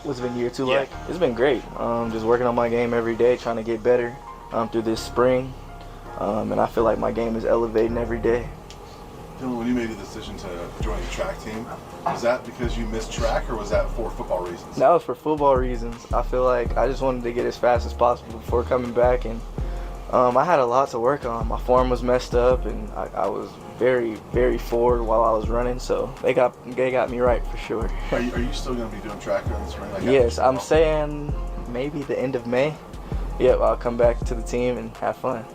What's been year 2 Yeah. like? It's been great. Just working on my game every day, trying to get better through this spring. And I feel like my game is elevating every day. Dylan, when you made the decision to join the track team, was that because you missed track or was that for football reasons? That was for football reasons. I feel like I just wanted to get as fast as possible before coming back. And I had a lot to work on. My form was messed up, and I was very, very forward while I was running. So they got me right for sure. Are you still going to be doing track during the spring? Like Yes, I'm saying maybe the end of May. Yep, I'll come back to the team and have fun.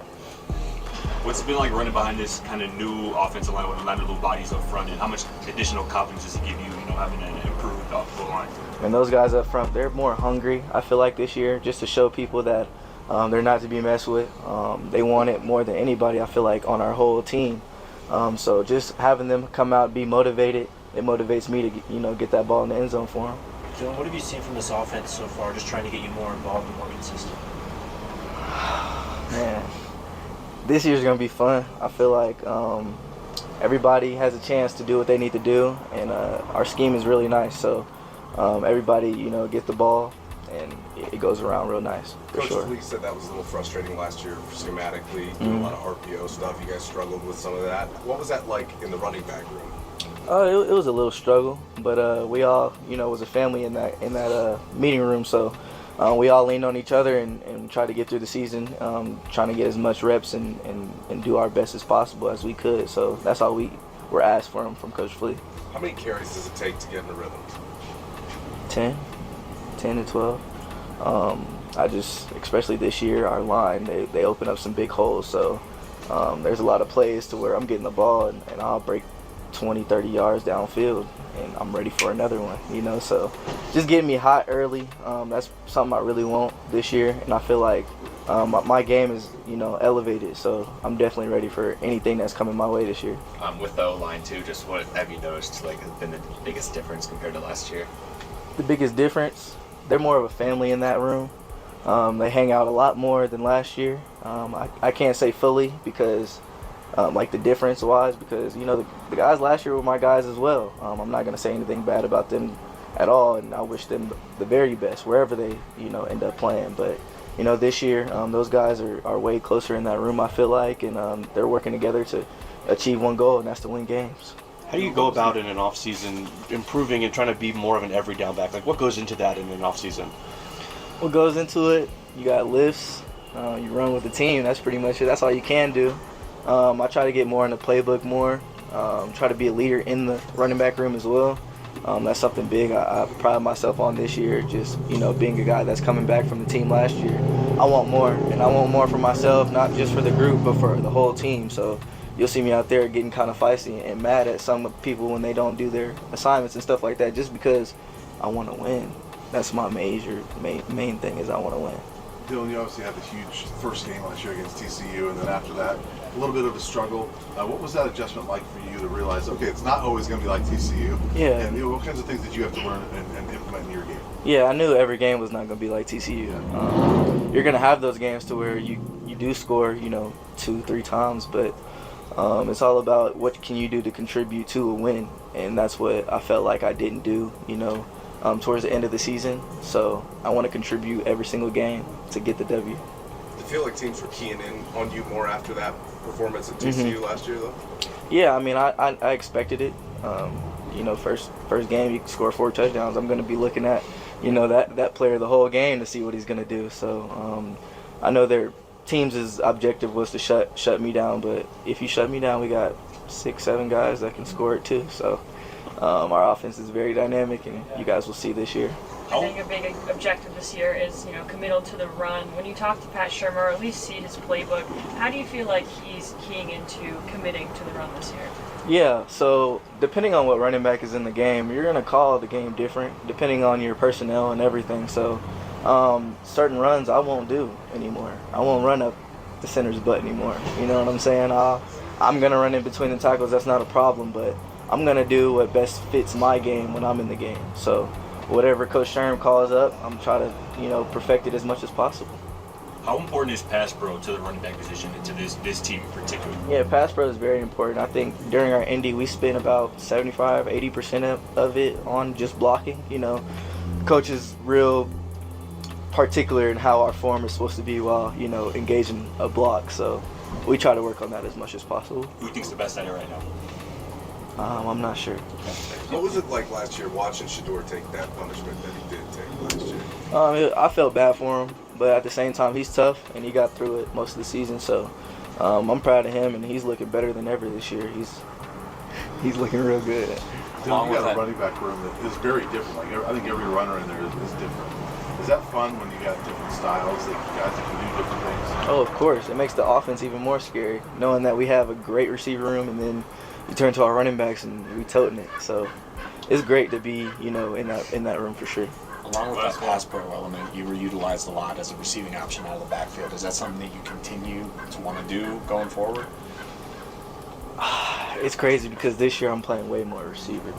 What's it been like running behind this kind of new offensive line with a lot of little bodies up front, and how much additional confidence does it give you, having an improved offensive line? And those guys up front, they're more hungry, I feel like, this year, just to show people that they're not to be messed with. They want it more than anybody, I feel like, on our whole team. So just having them come out, be motivated, it motivates me to get that ball in the end zone for them. Dylan, what have you seen from this offense so far, just trying to get you more involved and more consistent? Man, this year's going to be fun. I feel like everybody has a chance to do what they need to do, and our scheme is really nice. So everybody, get the ball, and it goes around real nice, for Coach sure. Fleek said that was a little frustrating last year schematically, doing a lot of RPO stuff. You guys struggled with some of that. What was that like in the running back room? It was a little struggle, but we all, was a family in that meeting room. So we all leaned on each other and tried to get through the season, trying to get as much reps and do our best as possible as we could. So that's all we were asked from Coach Fleek. How many carries does it take to get in the rhythm? 10 to 12. Especially this year, our line, they open up some big holes. So there's a lot of plays to where I'm getting the ball and I'll break 20, 30 yards downfield, and I'm ready for another one, So just getting me hot early, that's something I really want this year. And I feel like my game is, elevated. So I'm definitely ready for anything that's coming my way this year. With the O-line too, just what have you noticed has been the biggest difference compared to last year? The biggest difference, they're more of a family in that room. They hang out a lot more than last year. I can't say fully because the difference-wise, because the guys last year were my guys as well. I'm not going to say anything bad about them at all, and I wish them the very best wherever they end up playing. But this year those guys are way closer in that room, I feel like, and they're working together to achieve one goal, and that's to win games. How do you go about in an off-season improving and trying to be more of an every down back? What goes into that in an off-season? What goes into it? You got lifts. You run with the team. That's pretty much it. That's all you can do. I try to get more in the playbook more. Try to be a leader in the running back room as well. That's something big I pride myself on this year, just being a guy that's coming back from the team last year. I want more, and I want more for myself, not just for the group, but for the whole team. So you'll see me out there getting kind of feisty and mad at some people when they don't do their assignments and stuff like that, just because I want to win. That's my main thing, is I want to win. Dylan, you obviously had the huge first game last year against TCU, and then after that, a little bit of a struggle. What was that adjustment like for you to realize, okay, it's not always going to be like TCU? Yeah. And what kinds of things did you have to learn and implement in your game? Yeah, I knew every game was not going to be like TCU. You're going to have those games to where you do score, 2-3 times, but it's all about what can you do to contribute to a win, and that's what I felt like I didn't do, towards the end of the season. So I want to contribute every single game to get the W. Do you feel like teams were keying in on you more after that performance at TCU last year, though? Yeah, I mean, I expected it. First game, you score 4 touchdowns. I'm going to be looking at, that player the whole game to see what he's going to do. So I know their teams' objective was to shut me down, but if you shut me down, we got 6-7 guys that can score it too. So our offense is very dynamic, and you guys will see this year. I think a big objective this year is, committal to the run. When you talk to Pat Shurmur, or at least see his playbook, how do you feel like he's keying into committing to the run this year? Yeah, so depending on what running back is in the game, you're going to call the game different depending on your personnel and everything. So certain runs I won't do anymore. I won't run up the center's butt anymore. You know what I'm saying? I'm going to run in between the tackles. That's not a problem, but I'm going to do what best fits my game when I'm in the game. So whatever Coach Shurmur calls up, I'm trying to, perfect it as much as possible. How important is pass pro to the running back position and to this team in particular? Yeah, pass pro is very important. I think during our indie, we spent about 75-80% of it on just blocking. coach is real particular in how our form is supposed to be while, you know, engaging a block. So we try to work on that as much as possible. Who think's the best at it right now? I'm not sure. What was it like last year watching Shedeur take that punishment that he did take last year? I felt bad for him, but at the same time, he's tough and he got through it most of the season. So I'm proud of him, and he's looking better than ever this year. He's looking real good. You got a running back room that is very different. Like I think every runner in there is different. Is that fun when you got different styles, that guys that can do different things? Oh, of course. It makes the offense even more scary, knowing that we have a great receiver room, and then you turn to our running backs and we toting it. So it's great to be, you know, in that room for sure. Along with that pass pro element, you were utilized a lot as a receiving option out of the backfield. Is that something that you continue to want to do going forward? It's crazy because this year I'm playing way more receiver.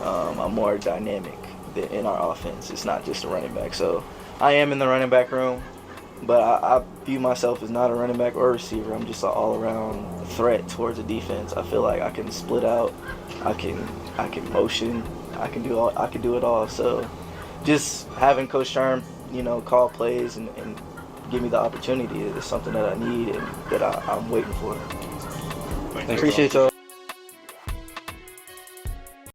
I'm more dynamic in our offense. It's not just a running back. So I am in the running back room, but I view myself as not a running back or a receiver. I'm just an all-around threat towards the defense. I feel like I can split out. I can motion. I can do it all. So just having Coach Shurmur, you know, call plays and give me the opportunity is something that I need and that I'm waiting for. Thanks, Appreciate y'all.